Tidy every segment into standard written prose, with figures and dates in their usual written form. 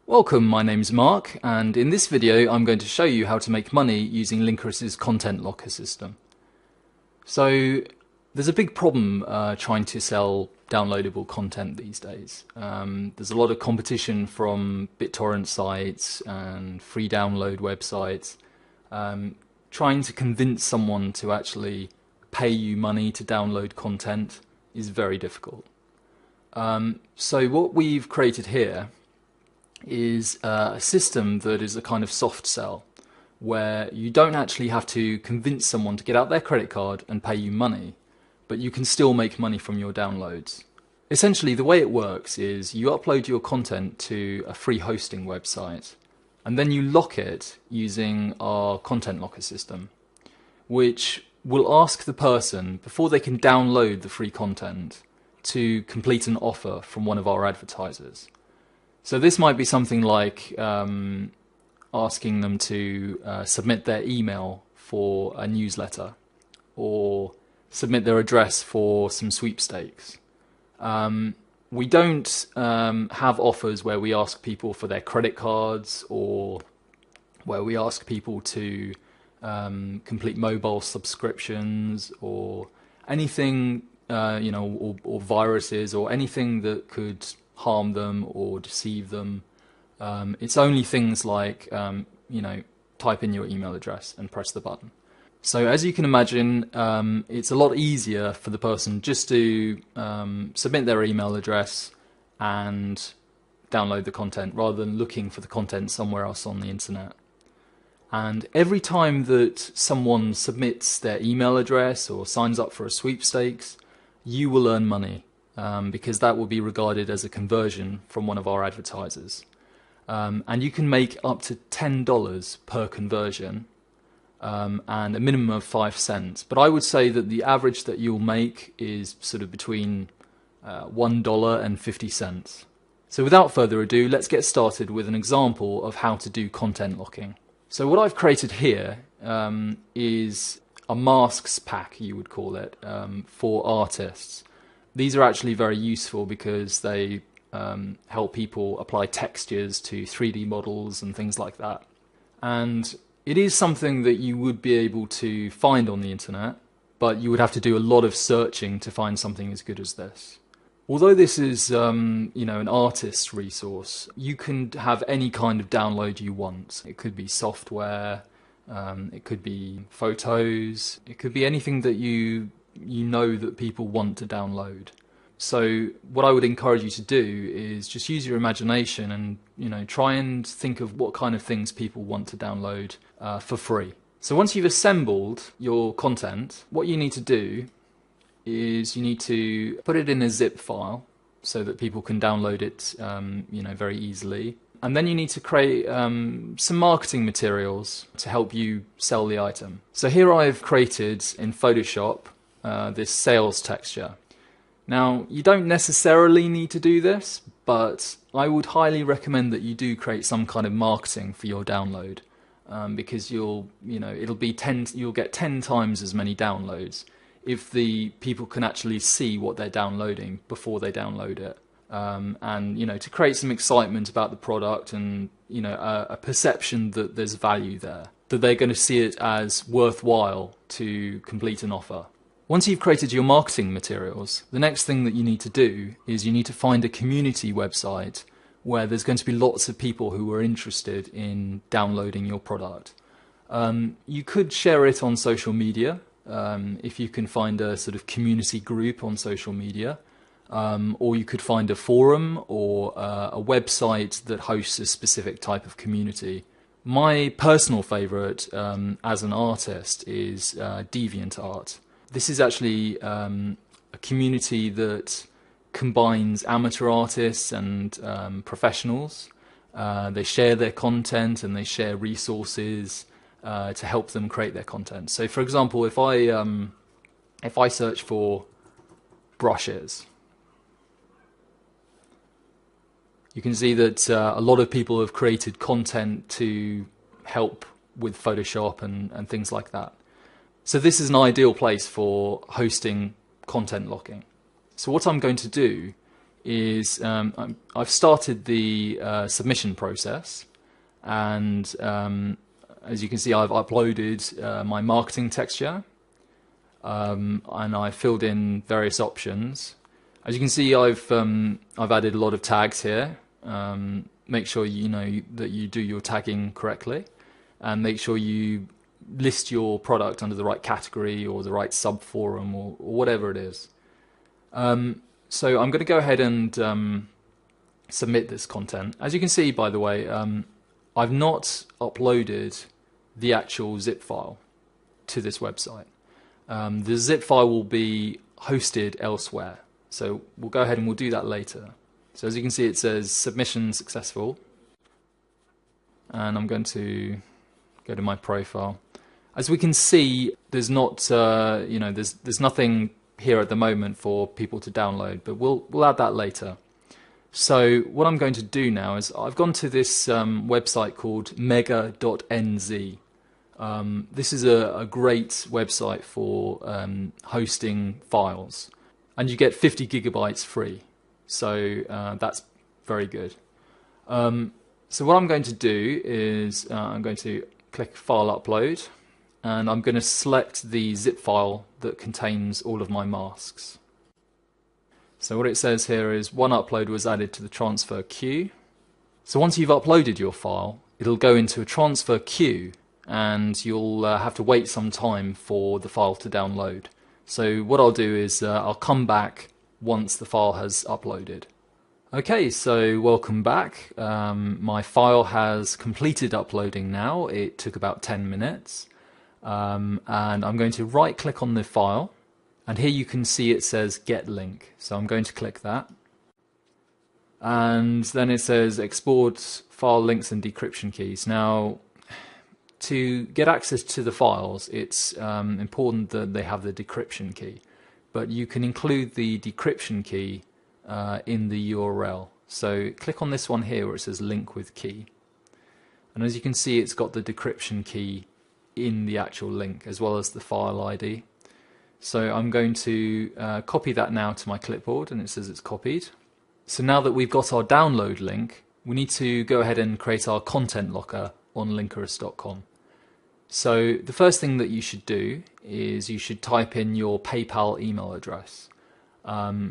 Welcome, my name's Mark, and in this video I'm going to show you how to make money using Linkriss's content locker system. So there's a big problem trying to sell downloadable content these days. There's a lot of competition from BitTorrent sites and free download websites. Trying to convince someone to actually pay you money to download content is very difficult. So what we've created here is a system that is a kind of soft sell, where you don't actually have to convince someone to get out their credit card and pay you money, but you can still make money from your downloads. Essentially, the way it works is you upload your content to a free hosting website, and then you lock it using our content locker system, which will ask the person, before they can download the free content, to complete an offer from one of our advertisers. So this might be something like asking them to submit their email for a newsletter or submit their address for some sweepstakes. We don't have offers where we ask people for their credit cards or where we ask people to complete mobile subscriptions or anything, or viruses or anything that could harm them or deceive them. It's only things like, type in your email address and press the button. So as you can imagine, it's a lot easier for the person just to submit their email address and download the content rather than looking for the content somewhere else on the internet. And every time that someone submits their email address or signs up for a sweepstakes, you will earn money. Because that will be regarded as a conversion from one of our advertisers. And you can make up to $10 per conversion and a minimum of 5 cents. But I would say that the average that you'll make is sort of between $1 and 50 cents. So without further ado, let's get started with an example of how to do content locking. So what I've created here is a masks pack, you would call it, for artists. These are actually very useful because they help people apply textures to 3D models and things like that. And it is something that you would be able to find on the internet, but you would have to do a lot of searching to find something as good as this. Although this is an artist's resource, you can have any kind of download you want. It could be software, it could be photos, it could be anything that you know that people want to download. So what I would encourage you to do is just use your imagination and try and think of what kind of things people want to download for free. So once you've assembled your content, what you need to do is you need to put it in a zip file so that people can download it very easily. And then you need to create some marketing materials to help you sell the item. So here I've created in Photoshop this sales texture. Now, you don't necessarily need to do this, but I would highly recommend that you do create some kind of marketing for your download, because you'll get 10 times as many downloads if the people can actually see what they're downloading before they download it. And to create some excitement about the product and a perception that there's value there, that they're going to see it as worthwhile to complete an offer. Once you've created your marketing materials, the next thing that you need to do is you need to find a community website where there's going to be lots of people who are interested in downloading your product. You could share it on social media, if you can find a sort of community group on social media, or you could find a forum or a website that hosts a specific type of community. My personal favorite as an artist is DeviantArt. This is actually a community that combines amateur artists and professionals. They share their content and they share resources to help them create their content. So, for example, if I search for brushes, you can see that a lot of people have created content to help with Photoshop and things like that. So this is an ideal place for hosting content locking. So what I'm going to do is I've started the submission process, and as you can see, I've uploaded my marketing texture, and I filled in various options. As you can see, I've added a lot of tags here. Make sure you know that you do your tagging correctly, and make sure you list your product under the right category or the right subforum or whatever it is. So I'm going to go ahead and submit this content. As you can see, by the way, I've not uploaded the actual zip file to this website. The zip file will be hosted elsewhere. So we'll go ahead and we'll do that later. So as you can see, it says submission successful. And I'm going to go to my profile. As we can see, there's not, there's nothing here at the moment for people to download, but we'll add that later. So what I'm going to do now is I've gone to this website called mega.nz. This is a great website for hosting files, and you get 50 gigabytes free. So that's very good. So what I'm going to do is I'm going to click File Upload, and I'm going to select the zip file that contains all of my masks. So what it says here is one upload was added to the transfer queue. So once you've uploaded your file, it'll go into a transfer queue, and you'll have to wait some time for the file to download. So what I'll do is I'll come back once the file has uploaded. Okay, so welcome back. My file has completed uploading now. It took about 10 minutes. And I'm going to right click on the file, and here you can see it says get link. So I'm going to click that. And then it says export file links and decryption keys. Now, to get access to the files, it's important that they have the decryption key, but you can include the decryption key in the URL. So click on this one here where it says link with key, and as you can see, it's got the decryption key in the actual link as well as the file ID. So I'm going to copy that now to my clipboard, and it says it's copied. So now that we've got our download link, we need to go ahead and create our content locker on linkerous.com. So the first thing that you should do is you should type in your PayPal email address.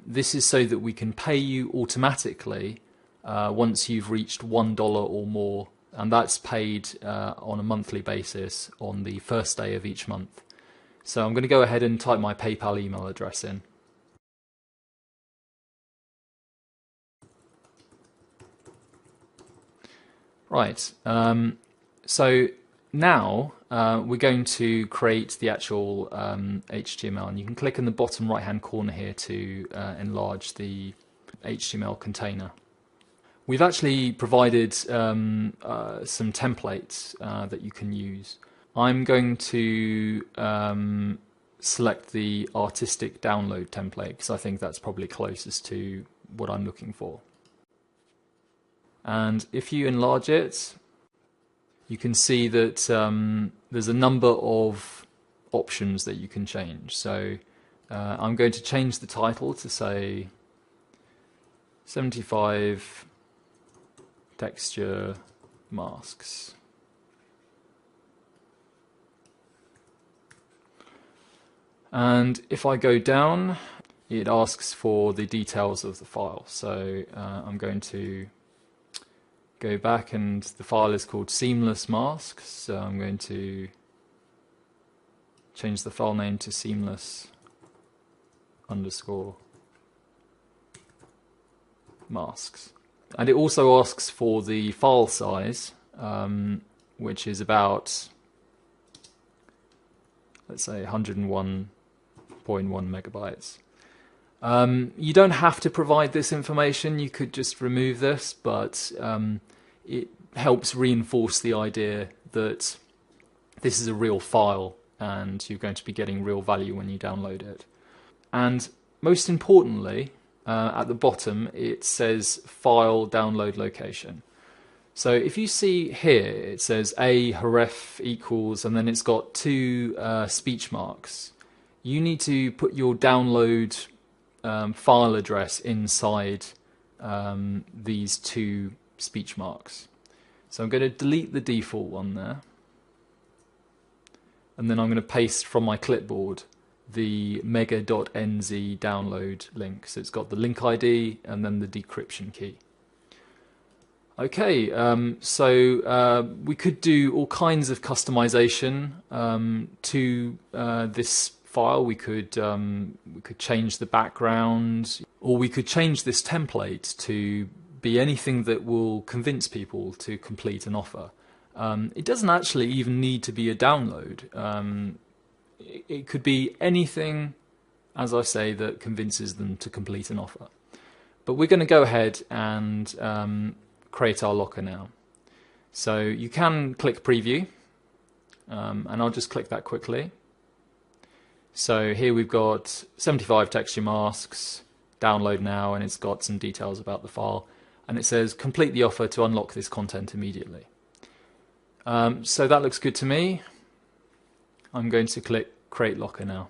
This is so that we can pay you automatically once you've reached $1 or more, and that's paid on a monthly basis on the first day of each month. So I'm going to go ahead and type my PayPal email address in. Right, so now we're going to create the actual HTML, and you can click in the bottom right hand corner here to enlarge the HTML container. We've actually provided some templates that you can use. I'm going to select the artistic download template because I think that's probably closest to what I'm looking for. And if you enlarge it, you can see that there's a number of options that you can change. So I'm going to change the title to say 75 texture masks. And if I go down, it asks for the details of the file. So I'm going to go back, and the file is called seamless masks. So I'm going to change the file name to seamless _ masks. And it also asks for the file size, which is about, let's say, 101.1 megabytes. You don't have to provide this information, you could just remove this, but it helps reinforce the idea that this is a real file and you're going to be getting real value when you download it. And most importantly, at the bottom it says file download location. So if you see here, it says a href equals, and then it's got two speech marks. You need to put your download file address inside these two speech marks. So I'm going to delete the default one there, and then I'm going to paste from my clipboard the mega.nz download link. So it's got the link ID and then the decryption key. Okay, so we could do all kinds of customization to this file. We could change the background, or we could change this template to be anything that will convince people to complete an offer. It doesn't actually even need to be a download. It could be anything, as I say, that convinces them to complete an offer. But we're going to go ahead and create our locker now. So you can click preview, and I'll just click that quickly. So here we've got 75 texture masks, download now, and it's got some details about the file, and it says complete the offer to unlock this content immediately. So that looks good to me. I'm going to click create locker now.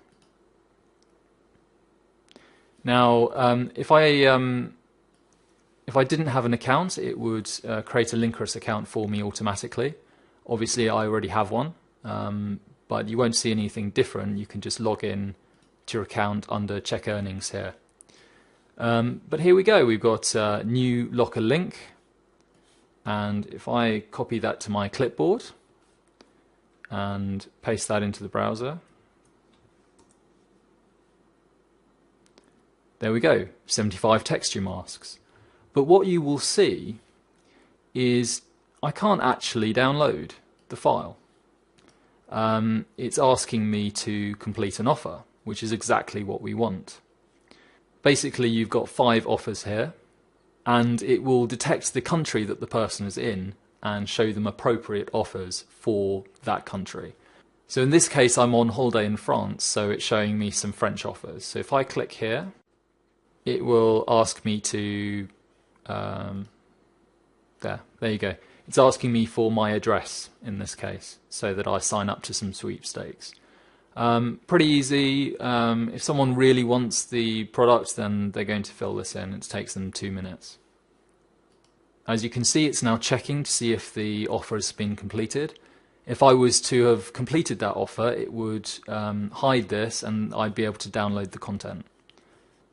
Now if I didn't have an account, it would create a Linkerous account for me automatically. Obviously I already have one, but you won't see anything different. You can just log in to your account under check earnings here. But here we go, we've got a new locker link, and if I copy that to my clipboard and paste that into the browser, there we go, 75 texture masks. But what you will see is I can't actually download the file. It's asking me to complete an offer, which is exactly what we want. Basically, you've got 5 offers here, and it will detect the country that the person is in and show them appropriate offers for that country. So in this case, I'm on holiday in France, so it's showing me some French offers. So if I click here, it will ask me to there you go. It's asking me for my address in this case, so that I sign up to some sweepstakes. Pretty easy. If someone really wants the product, then they're going to fill this in. It takes them 2 minutes. As you can see, it's now checking to see if the offer has been completed. If I was to have completed that offer, it would hide this and I'd be able to download the content.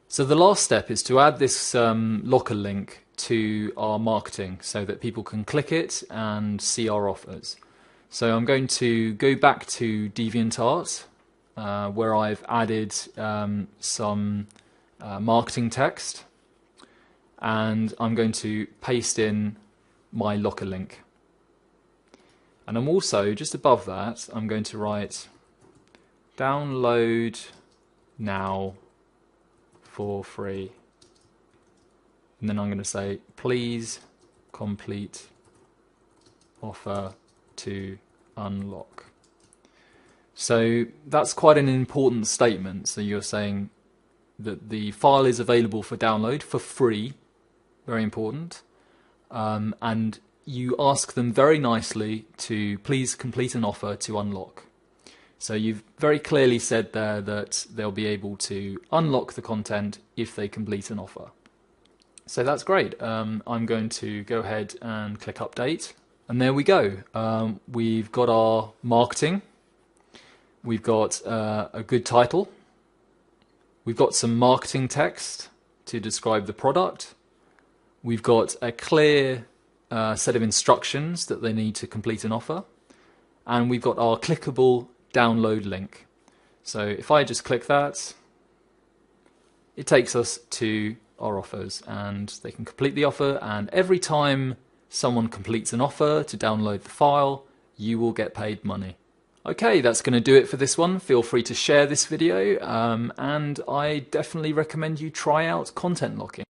So the last step is to add this locker link to our marketing so that people can click it and see our offers. So I'm going to go back to DeviantArt, where I've added some marketing text, and I'm going to paste in my locker link. And I'm also, just above that, I'm going to write download now for free. And then I'm going to say, please complete offer to unlock. So that's quite an important statement. So you're saying that the file is available for download for free, very important, and you ask them very nicely to please complete an offer to unlock. So you've very clearly said there that they'll be able to unlock the content if they complete an offer. So that's great. I'm going to go ahead and click update, and there we go. We've got our marketing, we've got a good title, we've got some marketing text to describe the product, we've got a clear set of instructions that they need to complete an offer, and we've got our clickable download link. So if I just click that, it takes us to our offers, and they can complete the offer, and every time someone completes an offer to download the file, you will get paid money. Okay, that's going to do it for this one. Feel free to share this video, and I definitely recommend you try out content locking.